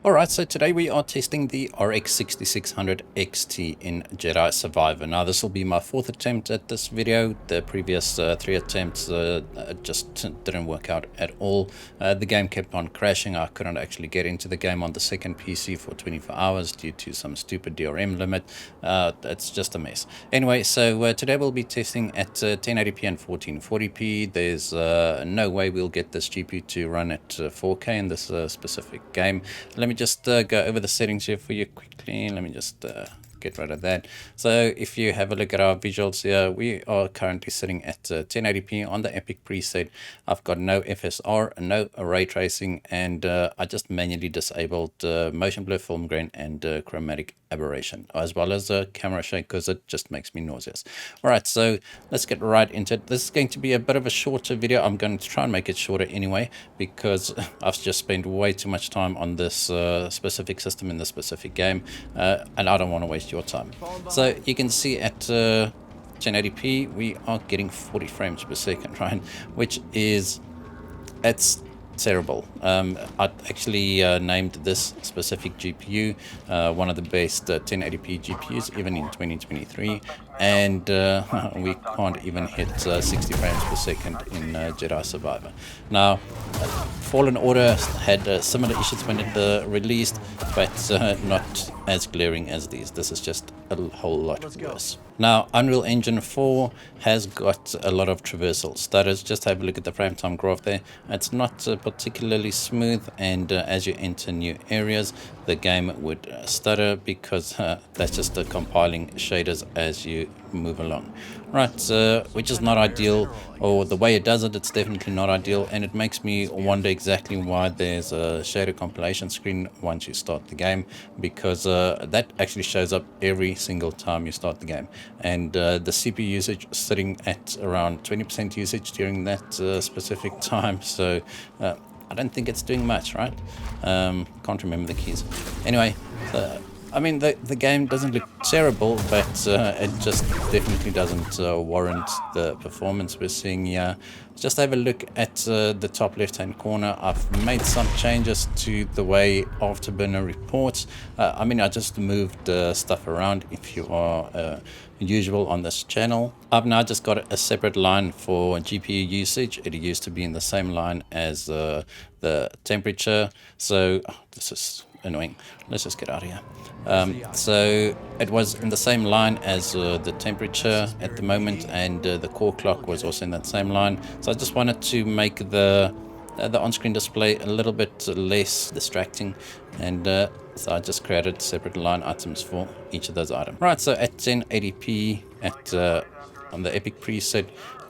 Alright, so today we are testing the RX 6600 XT in Jedi Survivor. Now this will be my fourth attempt at this video. The previous three attempts just didn't work out at all. The game kept on crashing. I couldn't actually get into the game on the second PC for 24 hours due to some stupid DRM limit. It's just a mess. Anyway, so today we'll be testing at 1080p and 1440p. There's no way we'll get this GPU to run at 4K in this specific game. Let me just go over the settings here for you quickly. Let me just get rid of that. So if you have a look at our visuals here, we are currently sitting at 1080p on the Epic preset. I've got no FSR, no ray tracing, and I just manually disabled motion blur, film grain, and chromatic aberration, as well as camera shake, because it just makes me nauseous. All right, so let's get right into it. This is going to be a bit of a shorter video. I'm going to try and make it shorter anyway, because I've just spent way too much time on this specific system in this specific game, and I don't want to waste your time. So you can see at 1080p we are getting 40 frames per second, right? Which is, it's terrible. I actually named this specific GPU one of the best 1080p GPUs even in 2023, and we can't even hit 60 frames per second in Jedi Survivor. Now, Fallen Order had similar issues when it released, but not as glaring as these. This is just a whole lot worse. Now, Unreal Engine 4 has got a lot of traversal stutters. Just have a look at the frame time graph there. It's not particularly smooth, and as you enter new areas, the game would stutter, because that's just compiling shaders as you move along. Right, which is not ideal, or the way it does it, it's definitely not ideal, and it makes me wonder exactly why there's a shader compilation screen once you start the game, because that actually shows up every single time you start the game, and the CPU usage is sitting at around 20% usage during that specific time, so I don't think it's doing much, right? Can't remember the keys. Anyway, I mean, the game doesn't look terrible, but it just definitely doesn't warrant the performance we're seeing here. Just have a look at the top left-hand corner. I've made some changes to the way Afterburner reports. I mean, I just moved stuff around if you are usual on this channel. I've now just got a separate line for GPU usage. It used to be in the same line as the temperature. So this is annoying. Let's just get out of here. So it was in the same line as the temperature at the moment, and the core clock was also in that same line. So I just wanted to make the on-screen display a little bit less distracting, and so I just created separate line items for each of those items. Right, so at 1080p at on the Epic preset,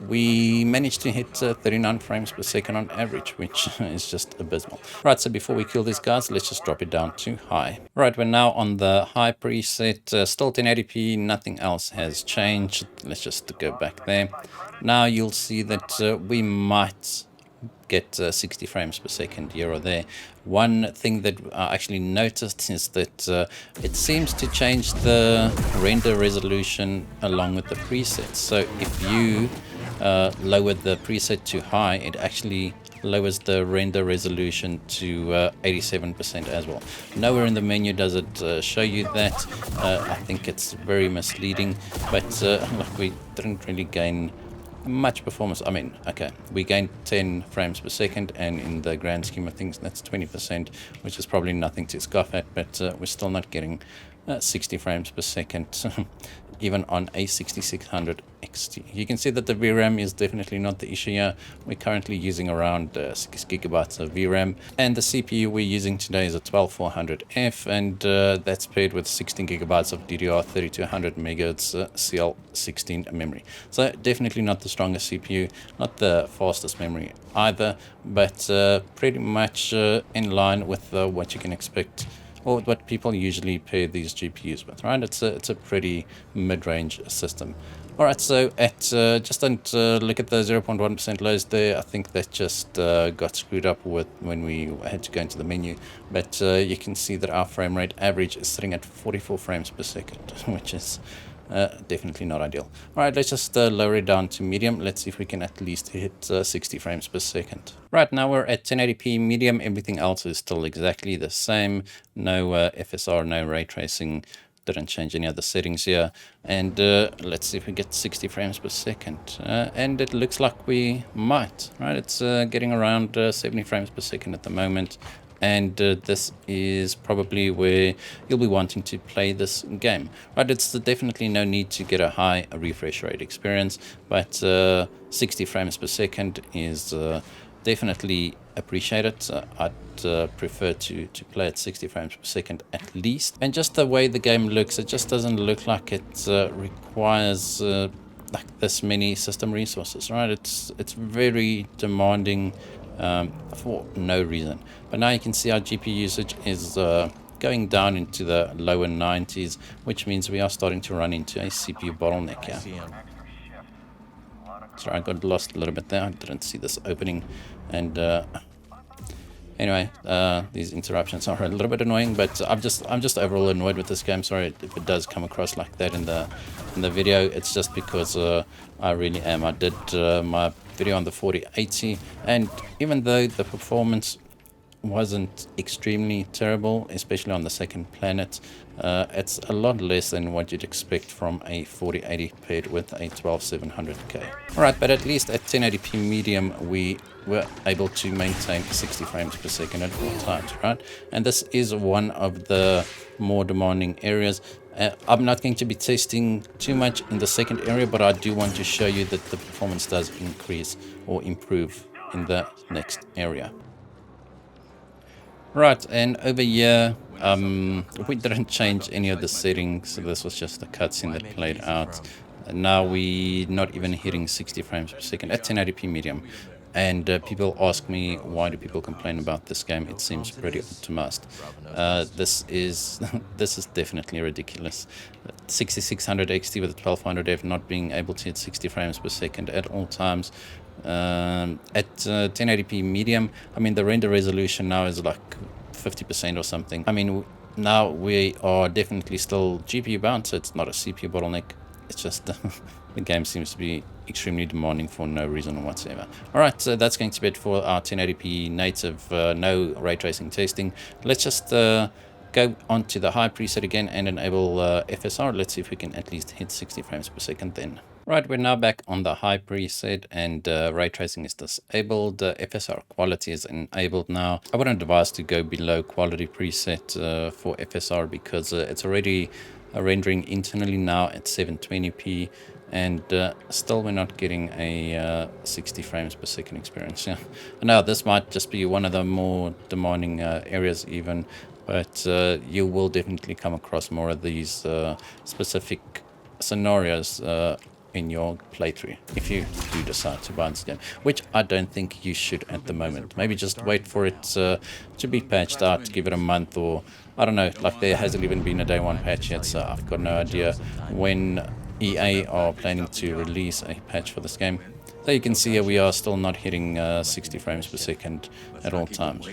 we managed to hit 39 frames per second on average, which is just abysmal. Right, so before we kill these guys, let's just drop it down to high. Right, we're now on the high preset, still 1080p, nothing else has changed. Let's just go back there. Now you'll see that we might get 60 frames per second here or there. One thing that I actually noticed is that it seems to change the render resolution along with the presets. So if you lower the preset to high, it actually lowers the render resolution to 87% as well. Nowhere in the menu does it show you that. I think it's very misleading, but look, we didn't really gain much performance. I mean, okay, we gained 10 frames per second, and in the grand scheme of things, that's 20%, which is probably nothing to scoff at, but we're still not getting 60 frames per second, even on a 6600 XT. You can see that the VRAM is definitely not the issue here. We're currently using around 6 gigabytes of VRAM, and the CPU we're using today is a 12400F, and that's paired with 16 gigabytes of DDR 3200 MHz CL16 memory. So definitely not the strongest CPU, not the fastest memory either, but pretty much in line with what you can expect, or what people usually pair these GPUs with, right? It's a pretty mid-range system. All right, so at just don't look at the 0.1% lows there. I think that just got screwed up with when we had to go into the menu. But you can see that our frame rate average is sitting at 44 frames per second, which is Definitely not ideal. All right, let's just lower it down to medium. Let's see if we can at least hit 60 frames per second. Right, now we're at 1080p medium. Everything else is still exactly the same. No FSR, no ray tracing. Didn't change any other settings here. And let's see if we get 60 frames per second. And it looks like we might, right? It's getting around 70 frames per second at the moment. And this is probably where you'll be wanting to play this game, right? It's definitely no need to get a high refresh rate experience, but 60 frames per second is definitely appreciated. I'd prefer to play at 60 frames per second at least. And just the way the game looks, it just doesn't look like it requires like this many system resources, right? It's very demanding for no reason. But now you can see our GPU usage is going down into the lower 90s, which means we are starting to run into a CPU bottleneck here. Sorry, I got lost a little bit there. I didn't see this opening. And anyway, these interruptions are a little bit annoying, but I'm just overall annoyed with this game. Sorry if it does come across like that in the video. It's just because I really am. I did my video on the 4080, and even though the performance wasn't extremely terrible, especially on the second planet, it's a lot less than what you'd expect from a 4080 paired with a 12700K. Alright, but at least at 1080p medium we were able to maintain 60 frames per second at all times, right? And this is one of the more demanding areas. I'm not going to be testing too much in the second area, but I do want to show you that the performance does increase or improve in the next area. Right, and over here, we didn't change any of the settings, so this was just a cutscene that played out. And now we're not even hitting 60 frames per second at 1080p medium. And people ask me, why do people complain about this game? It seems pretty optimized. This is definitely ridiculous. 6600 XT with a 1200F not being able to hit 60 frames per second at all times. At 1080p medium, I mean, the render resolution now is like 50% or something. I mean, now we are definitely still GPU bound, so it's not a CPU bottleneck. It's just the game seems to be extremely demanding for no reason whatsoever. Alright, so that's going to be it for our 1080p native, no ray tracing testing. Let's just go onto the high preset again and enable FSR. Let's see if we can at least hit 60 frames per second then. Right, we're now back on the high preset and ray tracing is disabled. FSR Quality is enabled now. I wouldn't advise to go below quality preset for FSR because it's already rendering internally now at 720p, and still we're not getting a 60 frames per second experience. Yeah, now this might just be one of the more demanding areas even, but you will definitely come across more of these specific scenarios in your playthrough if you do decide to buy this game, which I don't think you should at the moment. Maybe just wait for it to be patched out, give it a month, or I don't know, like there hasn't even been a day one patch yet, so I've got no idea when EA are planning to release a patch for this game. So you can see here we are still not hitting 60 frames per second at all times.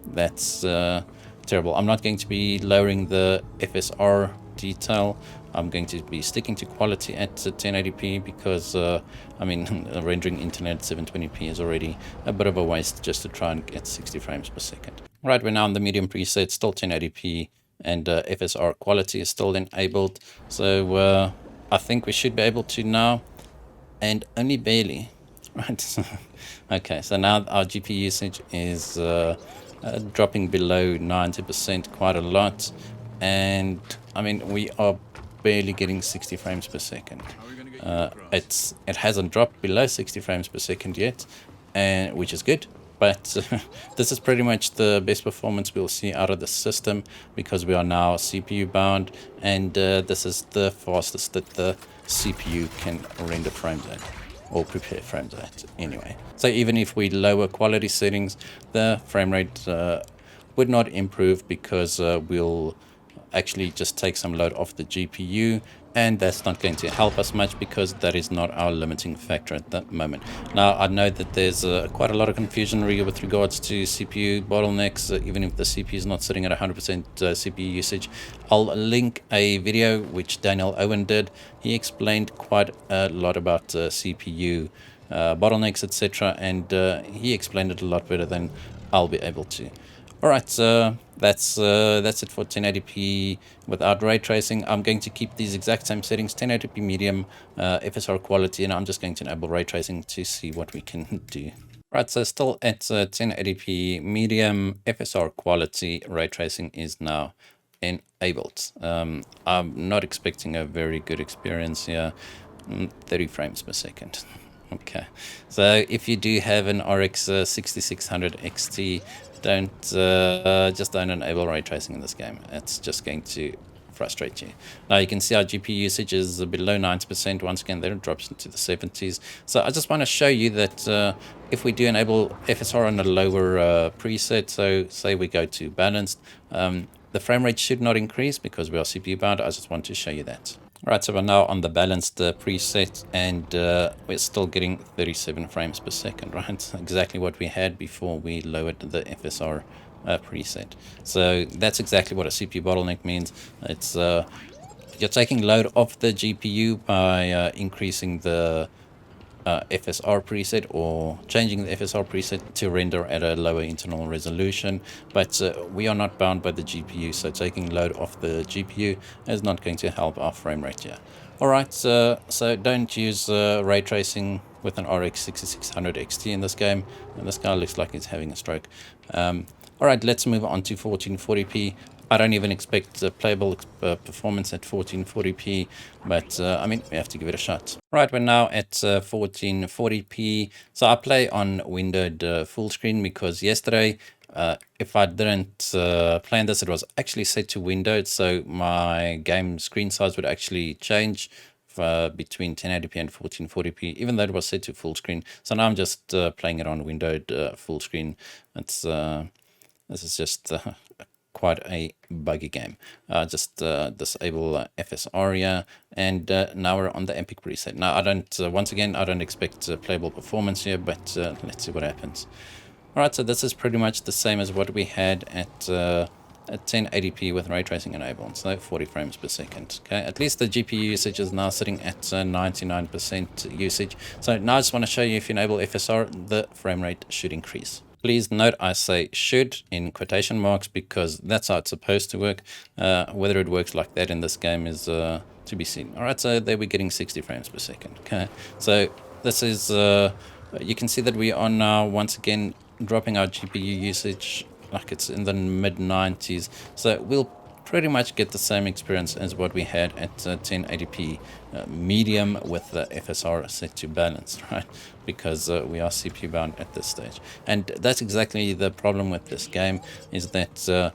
That's terrible. I'm not going to be lowering the FSR detail. I'm going to be sticking to quality at 1080p because I mean, rendering internet at 720p is already a bit of a waste just to try and get 60 frames per second. Right, we're now on the medium preset, still 1080p, and FSR Quality is still enabled. So I think we should be able to now, and only barely, right? Okay, so now our GPU usage is dropping below 90% quite a lot, and I mean, we are barely getting 60 frames per second. It hasn't dropped below 60 frames per second yet, and which is good, but this is pretty much the best performance we'll see out of the system because we are now CPU bound, and this is the fastest that the CPU can render frames at, or prepare frames at anyway. So even if we lower quality settings, the frame rate would not improve because we'll actually just take some load off the GPU and that's not going to help us much because that is not our limiting factor at the moment. Now, I know that there's quite a lot of confusion with regards to CPU bottlenecks, even if the CPU is not sitting at 100% CPU usage. I'll link a video which Daniel Owen did. He explained quite a lot about CPU bottlenecks, etc., and he explained it a lot better than I'll be able to. All right, that's it for 1080p without ray tracing. I'm going to keep these exact same settings: 1080p medium, FSR quality, and I'm just going to enable ray tracing to see what we can do. Right, so still at 1080p medium, FSR quality, ray tracing is now enabled. I'm not expecting a very good experience here. 30 frames per second. Okay, so if you do have an RX 6600 XT, just don't enable ray tracing in this game. It's just going to frustrate you. Now you can see our GPU usage is below 90%. Once again, there it drops into the 70s. So I just want to show you that if we do enable FSR on a lower preset, so say we go to balanced, the frame rate should not increase because we are CPU bound. I just want to show you that. Right, so we're now on the balanced preset, and we're still getting 37 frames per second, right? Exactly what we had before we lowered the FSR preset. So that's exactly what a CPU bottleneck means. It's you're taking load off the GPU by increasing the FSR preset or changing the FSR preset to render at a lower internal resolution, but we are not bound by the GPU, so taking load off the GPU is not going to help our frame rate here. Alright, so don't use ray tracing with an RX 6600 XT in this game, and this guy looks like he's having a stroke. Alright, let's move on to 1440p. I don't even expect playable performance at 1440p, but I mean, we have to give it a shot. Right, we're now at 1440p. So I play on windowed full screen because yesterday, if I didn't plan this, it was actually set to windowed, so my game screen size would actually change between 1080p and 1440p, even though it was set to full screen. So now I'm just playing it on windowed full screen. This is just quite a buggy game. Just disable FSR here, and now we're on the Epic preset. Now I don't, once again, I don't expect playable performance here, but let's see what happens. Alright, so this is pretty much the same as what we had at 1080p with ray tracing enabled, so 40 frames per second. Okay, at least the GPU usage is now sitting at 99% usage. So now I just want to show you, if you enable FSR, the frame rate should increase. Please note I say should in quotation marks because that's how it's supposed to work. Whether it works like that in this game is to be seen. Alright, so there we're getting 60 frames per second. Okay, so this is, you can see that we are now once again dropping our GPU usage like it's in the mid-90s. So we'll pretty much get the same experience as what we had at 1080p medium with the FSR set to balance, right? Because we are CPU bound at this stage. And that's exactly the problem with this game, is that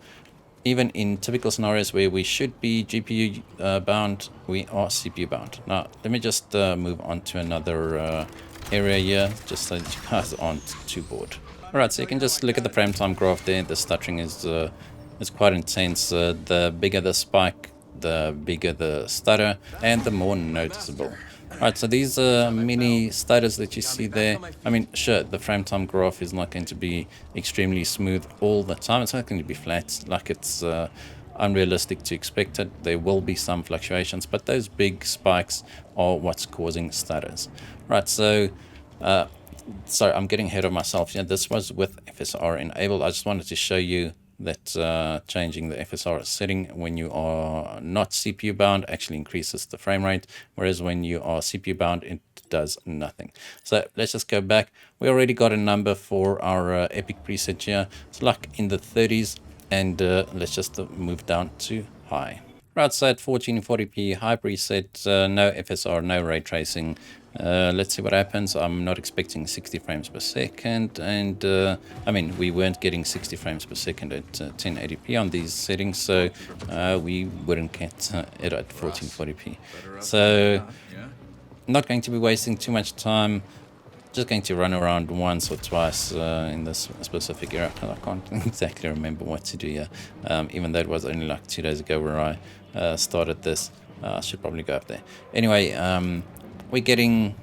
even in typical scenarios where we should be GPU bound, we are CPU bound. Now, let me just move on to another area here, just so that you guys aren't too bored. Alright, so you can just look at the frame time graph there. The stuttering is quite intense. The bigger the spike, the bigger the stutter, and the more noticeable. Alright, so these mini stutters that you see there, I mean, sure, the frame time graph is not going to be extremely smooth all the time. It's not going to be flat, like it's unrealistic to expect it. There will be some fluctuations, but those big spikes are what's causing stutters. Right, so sorry, I'm getting ahead of myself. Yeah, this was with FSR enabled. I just wanted to show you that changing the FSR setting when you are not CPU bound actually increases the frame rate, whereas when you are CPU bound, it does nothing. So let's just go back. We already got a number for our Epic preset here. It's like in the 30s, and let's just move down to high. Right, so at 1440p high preset, no FSR, no ray tracing. Let's see what happens. I'm not expecting 60 frames per second, and I mean, we weren't getting 60 frames per second at 1080p on these settings, so we wouldn't get it at 1440p. So not going to be wasting too much time. Just going to run around once or twice in this specific area. I can't exactly remember what to do here, even though it was only like 2 days ago where I started this. I should probably go up there. Anyway, we're getting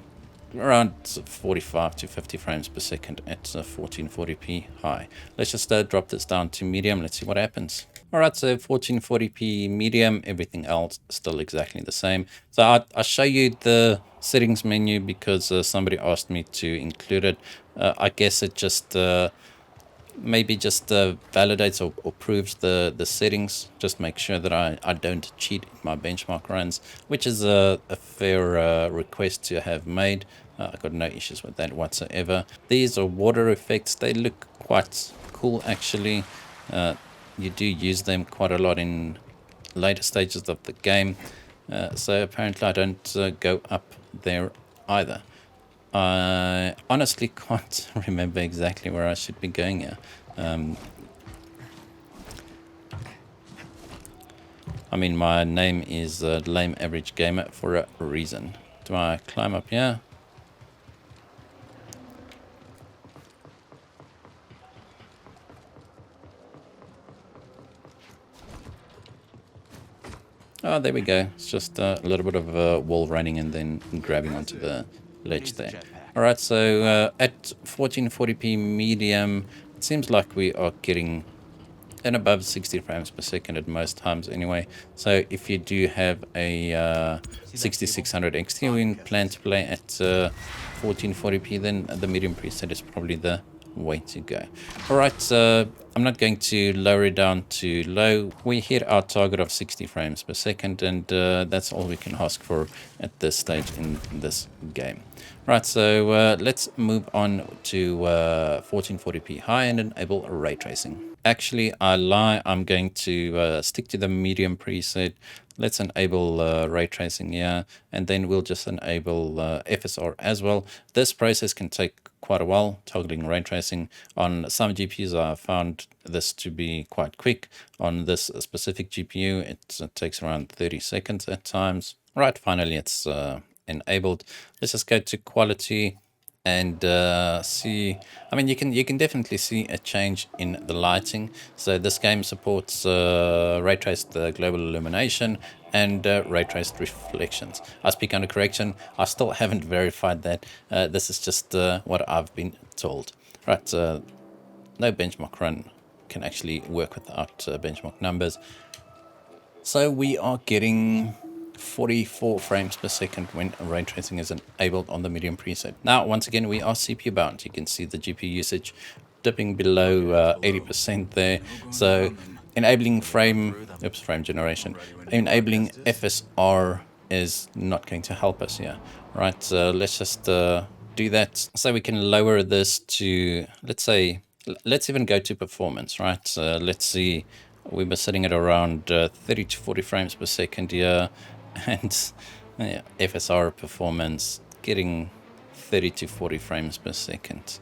around 45 to 50 frames per second at 1440p high. Let's just drop this down to medium. Let's see what happens. Alright, so 1440p medium, everything else still exactly the same. So I'll show you the settings menu because somebody asked me to include it. I guess it just maybe just validates or proves the settings. Just make sure that I don't cheat in my benchmark runs, which is a fair request to have made. I got no issues with that whatsoever. These are water effects. They look quite cool actually. You do use them quite a lot in later stages of the game. So apparently I don't go up there either. I honestly can't remember exactly where I should be going here. I mean, my name is Lame Average Gamer for a reason. Do I climb up here? Oh, there we go. It's just a little bit of wall running and then grabbing onto the ledge there. Alright, so at 1440p medium, it seems like we are getting and above 60 frames per second at most times anyway. So if you do have a 6600 XT and plan to play at 1440p, then the medium preset is probably the way to go. Alright, I'm not going to lower it down to low. We hit our target of 60 frames per second, and that's all we can ask for at this stage in this game. Right, so let's move on to 1440p high and enable ray tracing. Actually, I lie. I'm going to stick to the medium preset. Let's enable ray tracing here, and then we'll just enable FSR as well. This process can take quite a while, toggling ray tracing. On some GPUs, I found this to be quite quick. On this specific GPU, it takes around 30 seconds at times. Right, finally, it's enabled. Let's just go to quality and see. I mean, you can definitely see a change in the lighting. So this game supports ray traced global illumination and ray traced reflections. I speak under correction. I still haven't verified that. This is just what I've been told. Right, no benchmark run can actually work without benchmark numbers. So we are getting 44 frames per second when ray tracing is enabled on the medium preset. Now, once again, we are CPU bound. You can see the GPU usage dipping below 80% there. So enabling frame generation, enabling FSR is not going to help us here. Right, let's just do that. So we can lower this to, let's even go to performance, right? Let's see. We were sitting at around 30 to 40 frames per second here, and FSR performance getting 30 to 40 frames per second.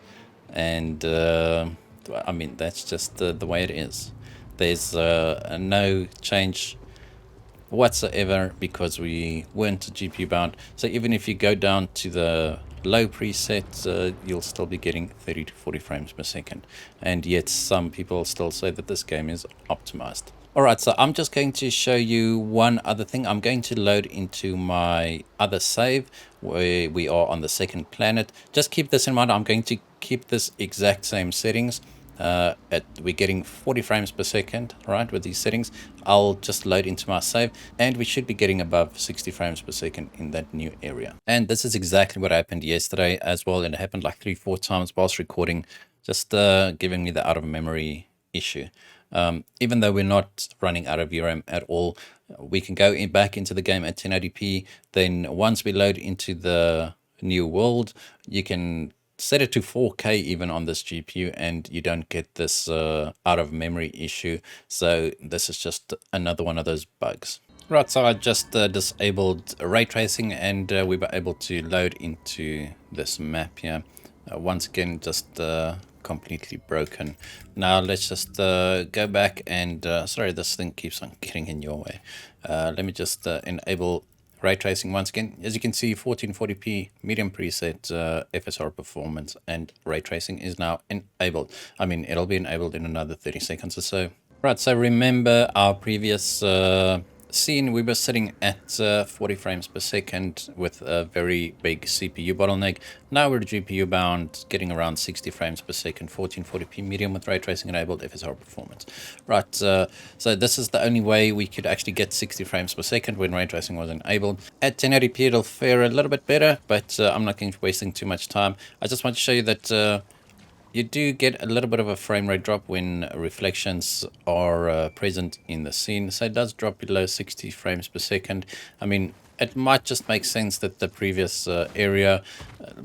And I mean, that's just the way it is. There's no change whatsoever because we weren't GPU bound. So even if you go down to the low preset, you'll still be getting 30 to 40 frames per second. And yet some people still say that this game is optimized. Alright, so I'm just going to show you one other thing. I'm going to load into my other save where we are on the second planet. Just keep this in mind. I'm going to keep this exact same settings. We're getting 40 frames per second, right, with these settings. I'll just load into my save, and we should be getting above 60 frames per second in that new area. And this is exactly what happened yesterday as well, and it happened like 3-4 times whilst recording, just giving me the out of memory issue. Even though we're not running out of VRAM at all, we can go back into the game at 1080p. Then once we load into the new world, you can set it to 4K even on this GPU, and you don't get this out of memory issue. So this is just another one of those bugs. Right, so I just disabled ray tracing, and we were able to load into this map here. Once again, just completely broken. Now let's just go back and sorry, this thing keeps on getting in your way. Let me just enable ray tracing once again. As you can see, 1440p medium preset, FSR performance, and ray tracing is now enabled. I mean, it'll be enabled in another 30 seconds or so. Right, so remember our previous seen, we were sitting at 40 frames per second with a very big CPU bottleneck. Now we're GPU bound, getting around 60 frames per second, 1440p medium with ray tracing enabled, FSR performance. Right, so this is the only way we could actually get 60 frames per second when ray tracing was enabled. At 1080p it'll fare a little bit better, but I'm not going to be wasting too much time. I just want to show you that you do get a little bit of a frame rate drop when reflections are present in the scene. So it does drop below 60 frames per second. I mean, it might just make sense that the previous area,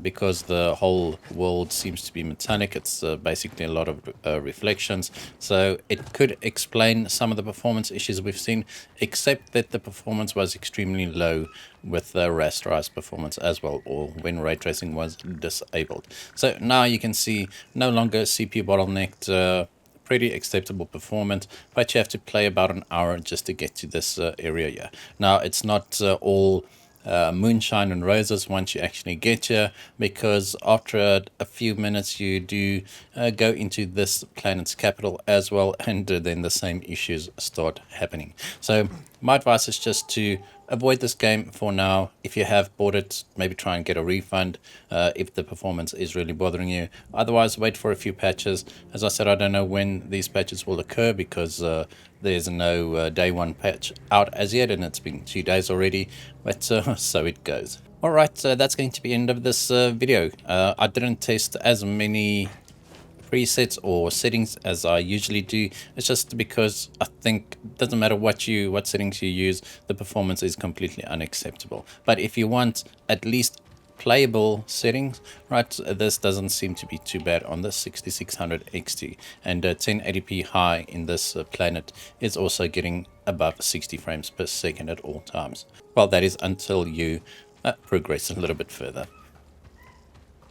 because the whole world seems to be metallic, it's basically a lot of reflections. So it could explain some of the performance issues we've seen, except that the performance was extremely low with the rasterized performance as well, or when ray tracing was disabled. So now you can see no longer CPU bottlenecked, pretty acceptable performance, but you have to play about an hour just to get to this area here. Now it's not all moonshine and roses once you actually get here, because after a few minutes you do go into this planet's capital as well, and then the same issues start happening. So my advice is just to avoid this game for now. If you have bought it, maybe try and get a refund if the performance is really bothering you. Otherwise, wait for a few patches. As I said, I don't know when these patches will occur, because there's no day one patch out as yet, and it's been 2 days already, but so it goes. Alright, that's going to be the end of this video. I didn't test as many presets or settings as I usually do. It's just because I think it doesn't matter what settings you use, the performance is completely unacceptable. But if you want at least playable settings, right, this doesn't seem to be too bad on the 6600 XT, and 1080p high in this planet is also getting above 60 frames per second at all times. Well, that is until you progress a little bit further.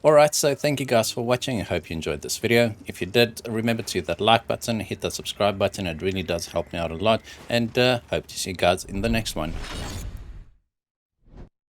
Alright, so thank you guys for watching. I hope you enjoyed this video. If you did, remember to hit that like button, hit that subscribe button. It really does help me out a lot, and hope to see you guys in the next one.